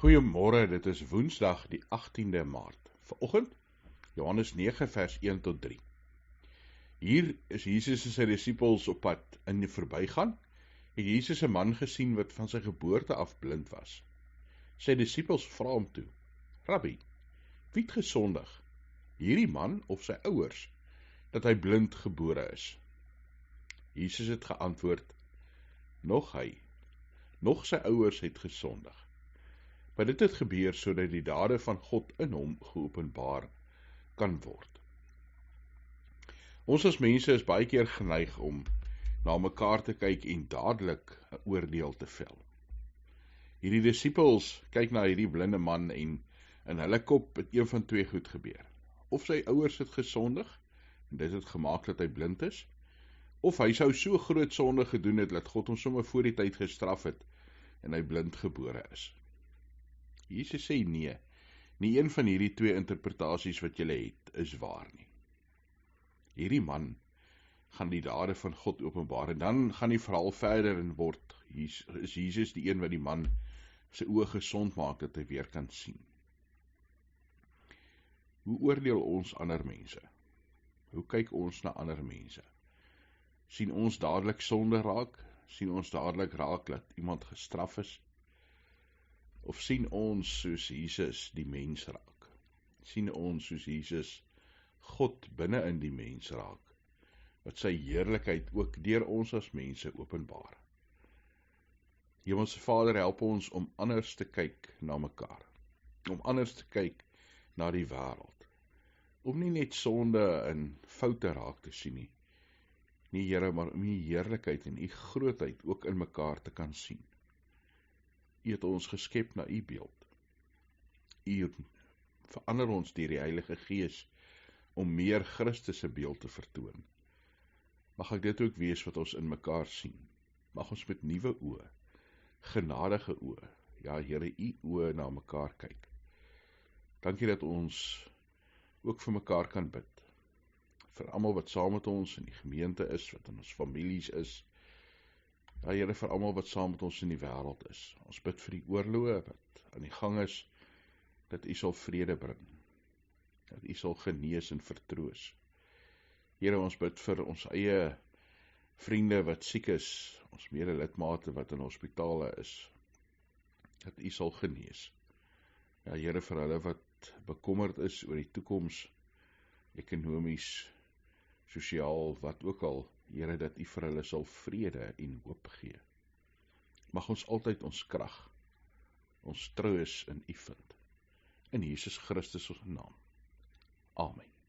Goeiemôre, dit is Woensdag die 18de Maart. Vanoggend, Johannes 9 vers 1 tot 3. Hier is Jesus en sy disippels op pad in die verbygaan. Het Jesus 'n man gesien wat van sy geboorte af blind was. Sy disippels vra hom toe: Rabbi, wie het gesondig, hierdie man of sy ouers, dat hy blind gebore is? Jesus het geantwoord: Nog hy, nog sy ouers het gesondig. Maar dit het gebeur sodat die dade van God in hom geopenbaar kan word. Ons as mense is baie keer geneig om na mekaar te kyk en dadelik 'n oordeel te vel. Hierdie disippels kyk na hierdie blinde man en in hulle kop het een van twee goed gebeur. Of sy ouers het gesondig en dit het gemaak dat hy blind is, of hy sou so groot sonde gedoen het dat God hom sommer voor die tyd gestraf het en hy blind gebore is. Jesus sê nee, nie een van hierdie twee interpretasies wat julle het, is waar nie. Hierdie man gaan die dade van God openbaar, en dan gaan die verhaal verder en is Jesus die een wat die man sy oë gesond maak, dat hy weer kan sien. Hoe oordeel ons ander mense? Hoe kyk ons na ander mense? Sien ons dadelik sonde raak? Sien ons dadelik raak dat iemand gestraf is? Of sien ons soos Jesus die mens raak? Sien ons soos Jesus God binne in die mens raak, wat sy heerlikheid ook deur ons as mense openbaar? Hemelse Vader, help ons om anders te kyk na mekaar, om anders te kyk na die wêreld, om nie net sonde en foute raak te sien nie, Here, maar om u heerlikheid en u grootheid ook in mekaar te kan sien. U het ons geskep na u beeld. U verander ons deur die Heilige Gees om meer Christus se beeld te vertoon. Mag ek dit ook wees wat ons in mekaar sien. Mag ons met nuwe oë, genadige oë, ja Here, u oë na mekaar kyk. Dankie dat ons ook vir mekaar kan bid. Vir almal wat saam met ons in die gemeente is, wat in ons families is. Ja Here, vir almal wat saam met ons in die wêreld is. Ons bid vir die oorloë wat aan die gang is, dat u sal vrede bring, dat u sal genees en vertroos. Here, ons bid vir ons eie vriende wat siek is, ons medelidmate wat in hospitale is, dat u sal genees. Ja Here, vir hulle wat bekommerd is oor die toekoms, ekonomies, sosiaal, wat ook al, Here, dat u vir hulle sal vrede en hoop gee. Mag ons altyd ons krag, ons troos in u vind. In Jesus Christus ons naam. Amen.